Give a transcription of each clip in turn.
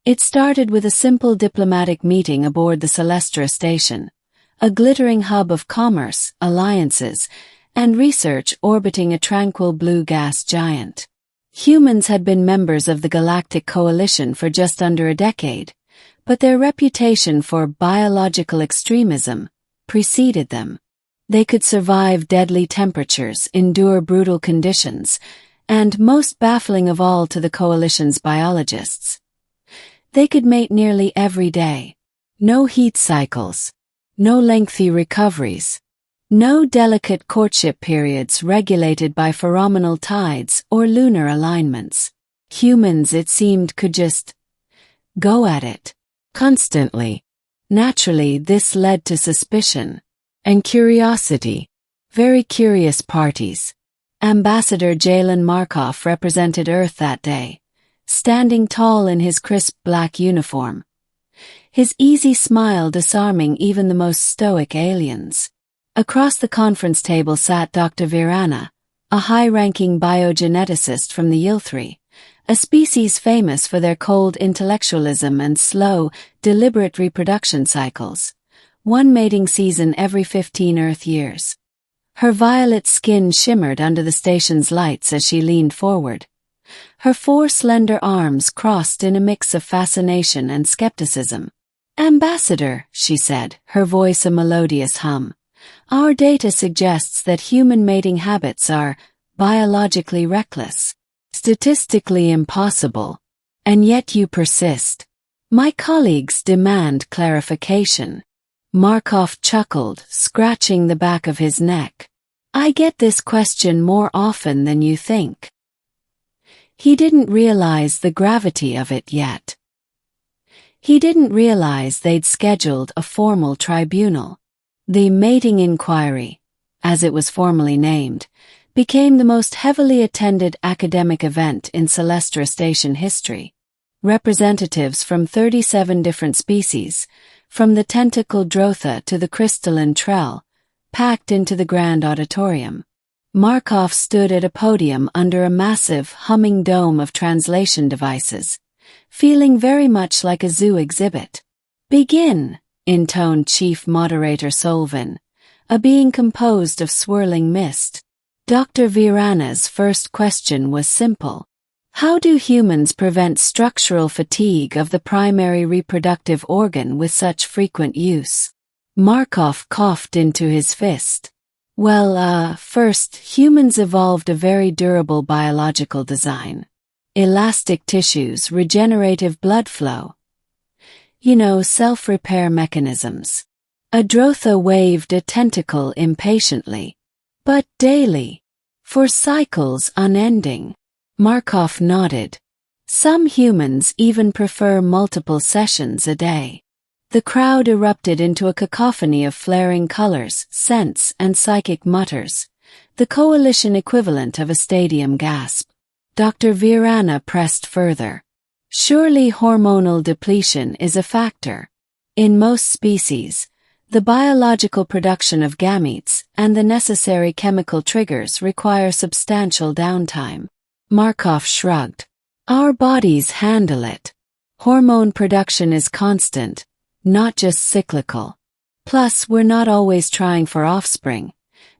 It started with a simple diplomatic meeting aboard the Celestra station, a glittering hub of commerce, alliances, and research orbiting a tranquil blue gas giant. Humans had been members of the Galactic Coalition for just under a decade, but their reputation for biological extremism preceded them. They could survive deadly temperatures, endure brutal conditions, and, most baffling of all to the Coalition's biologists, they could mate nearly every day. No heat cycles, no lengthy recoveries, no delicate courtship periods regulated by pheromonal tides or lunar alignments. Humans, it seemed, could just go at it constantly. Naturally, this led to suspicion and curiosity. Very curious parties. Ambassador Jalen Markov represented Earth that day, standing tall in his crisp black uniform, his easy smile disarming even the most stoic aliens. Across the conference table sat Dr. Virana, a high-ranking biogeneticist from the Yilthri, a species famous for their cold intellectualism and slow, deliberate reproduction cycles, one mating season every 15 Earth years. Her violet skin shimmered under the station's lights as she leaned forward. Her 4 slender arms crossed in a mix of fascination and skepticism. "Ambassador," she said, her voice a melodious hum, "our data suggests that human mating habits are biologically reckless, statistically impossible, and yet you persist. My colleagues demand clarification." Markov chuckled, scratching the back of his neck. "I get this question more often than you think." He didn't realize the gravity of it yet. He didn't realize they'd scheduled a formal tribunal. The mating inquiry, as it was formally named, became the most heavily attended academic event in Celestra Station history. Representatives from 37 different species, from the tentacled Drotha to the crystalline Trell, packed into the grand auditorium. Markov stood at a podium under a massive, humming dome of translation devices, feeling very much like a zoo exhibit. "Begin," intoned Chief Moderator Solvin, a being composed of swirling mist. Dr. Virana's first question was simple. How do humans prevent structural fatigue of the primary reproductive organ with such frequent use? Markov coughed into his fist. "Well, first, humans evolved a very durable biological design. Elastic tissues, regenerative blood flow. Self-repair mechanisms." Adrotha waved a tentacle impatiently. "But daily. For cycles unending." Markov nodded. "Some humans even prefer multiple sessions a day." The crowd erupted into a cacophony of flaring colors, scents, and psychic mutters, the coalition equivalent of a stadium gasp. Dr. Virana pressed further. "Surely hormonal depletion is a factor. In most species, the biological production of gametes and the necessary chemical triggers require substantial downtime." Markov shrugged. "Our bodies handle it. Hormone production is constant, not just cyclical. Plus, we're not always trying for offspring.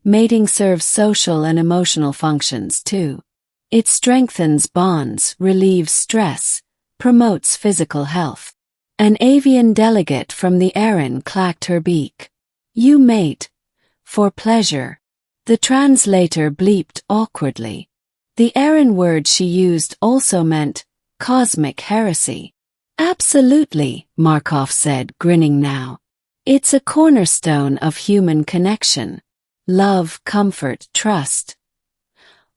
Mating serves social and emotional functions too. It strengthens bonds, relieves stress, promotes physical health." An avian delegate from the Erin clacked her beak. "You mate. For pleasure." The translator bleeped awkwardly. The Erin word she used also meant cosmic heresy. "Absolutely," Markov said, grinning now. "It's a cornerstone of human connection. Love, comfort, trust.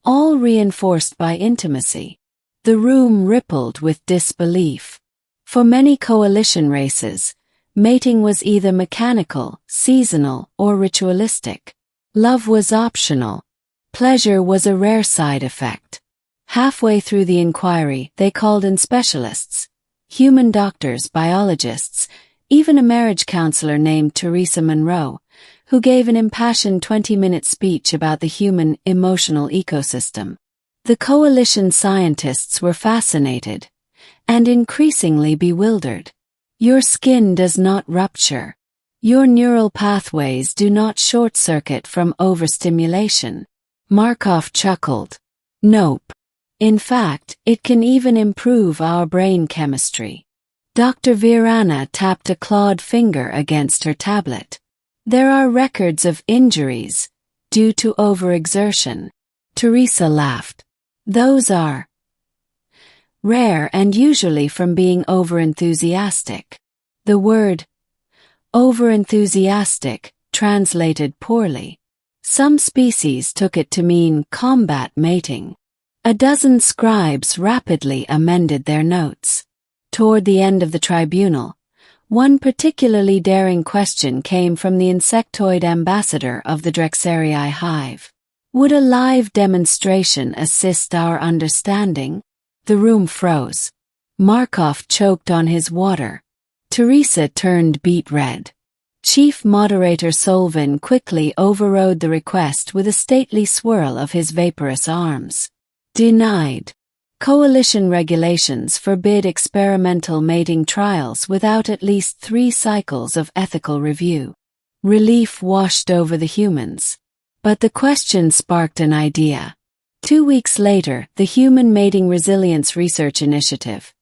All reinforced by intimacy." The room rippled with disbelief. For many coalition races, mating was either mechanical, seasonal, or ritualistic. Love was optional. Pleasure was a rare side effect. Halfway through the inquiry, they called in specialists, human doctors, biologists, even a marriage counselor named Teresa Monroe, who gave an impassioned 20-minute speech about the human emotional ecosystem. The coalition scientists were fascinated, and increasingly bewildered. Your skin does not rupture. Your neural pathways do not short-circuit from overstimulation. Markov chuckled. Nope. In fact, it can even improve our brain chemistry. Dr. Virana tapped a clawed finger against her tablet. There are records of injuries due to overexertion. Teresa laughed. Those are rare and usually from being overenthusiastic. The word overenthusiastic translated poorly. Some species took it to mean combat mating. A dozen scribes rapidly amended their notes. Toward the end of the tribunal, one particularly daring question came from the insectoid ambassador of the Drexarii hive. Would a live demonstration assist our understanding? The room froze. Markov choked on his water. Teresa turned beet red. Chief Moderator Solvin quickly overrode the request with a stately swirl of his vaporous arms. Denied. Coalition regulations forbid experimental mating trials without at least 3 cycles of ethical review. Relief washed over the humans. But the question sparked an idea. 2 weeks later, the Human Mating Resilience Research Initiative,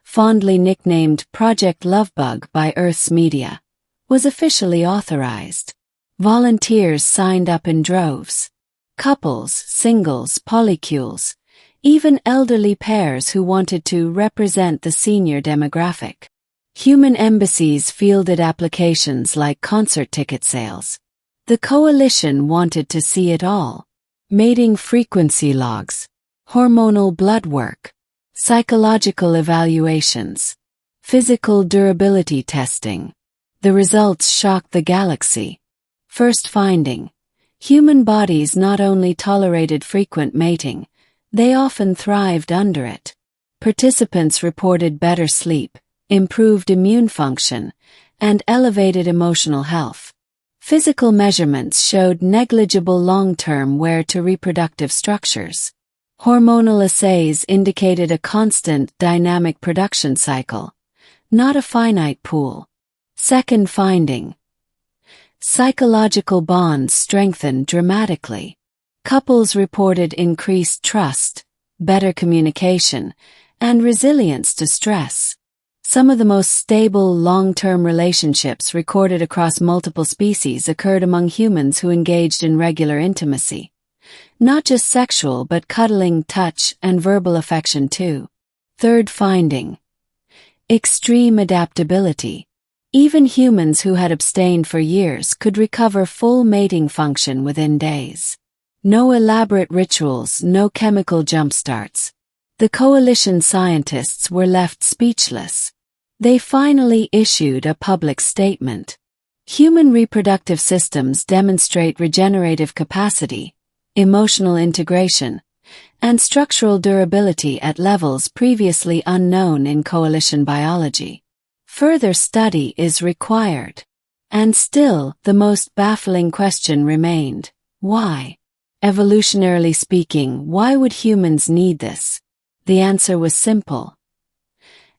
fondly nicknamed Project Lovebug by Earth's media, was officially authorized. Volunteers signed up in droves. Couples, singles, polycules, even elderly pairs who wanted to represent the senior demographic. Human embassies fielded applications like concert ticket sales. The coalition wanted to see it all. Mating frequency logs, hormonal blood work, psychological evaluations, physical durability testing. The results shocked the galaxy. First finding: human bodies not only tolerated frequent mating, they often thrived under it. Participants reported better sleep, improved immune function, and elevated emotional health. Physical measurements showed negligible long-term wear to reproductive structures. Hormonal assays indicated a constant dynamic production cycle, not a finite pool. Second finding: psychological bonds strengthened dramatically. Couples reported increased trust, better communication, and resilience to stress. Some of the most stable long-term relationships recorded across multiple species occurred among humans who engaged in regular intimacy. Not just sexual but cuddling, touch, and verbal affection too. Third finding: extreme adaptability. Even humans who had abstained for years could recover full mating function within days. No elaborate rituals, no chemical jumpstarts. The coalition scientists were left speechless. They finally issued a public statement. Human reproductive systems demonstrate regenerative capacity, emotional integration, and structural durability at levels previously unknown in coalition biology. Further study is required. And still, the most baffling question remained: why? Evolutionarily speaking, why would humans need this? The answer was simple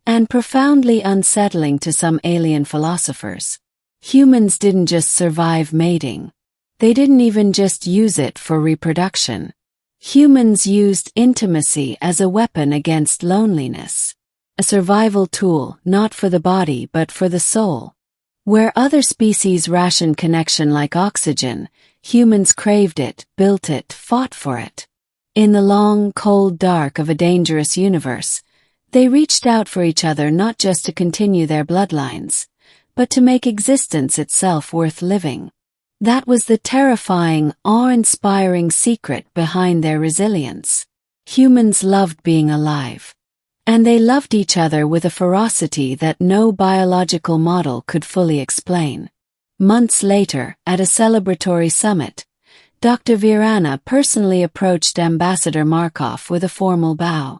and profoundly unsettling to some alien philosophers. Humans didn't just survive mating. They didn't even just use it for reproduction. Humans used intimacy as a weapon against loneliness. A survival tool, not for the body but for the soul. Where other species rationed connection like oxygen, humans craved it, built it, fought for it. In the long, cold dark of a dangerous universe, they reached out for each other not just to continue their bloodlines, but to make existence itself worth living. That was the terrifying, awe-inspiring secret behind their resilience. Humans loved being alive. And they loved each other with a ferocity that no biological model could fully explain. Months later, at a celebratory summit, Dr. Virana personally approached Ambassador Markov with a formal bow.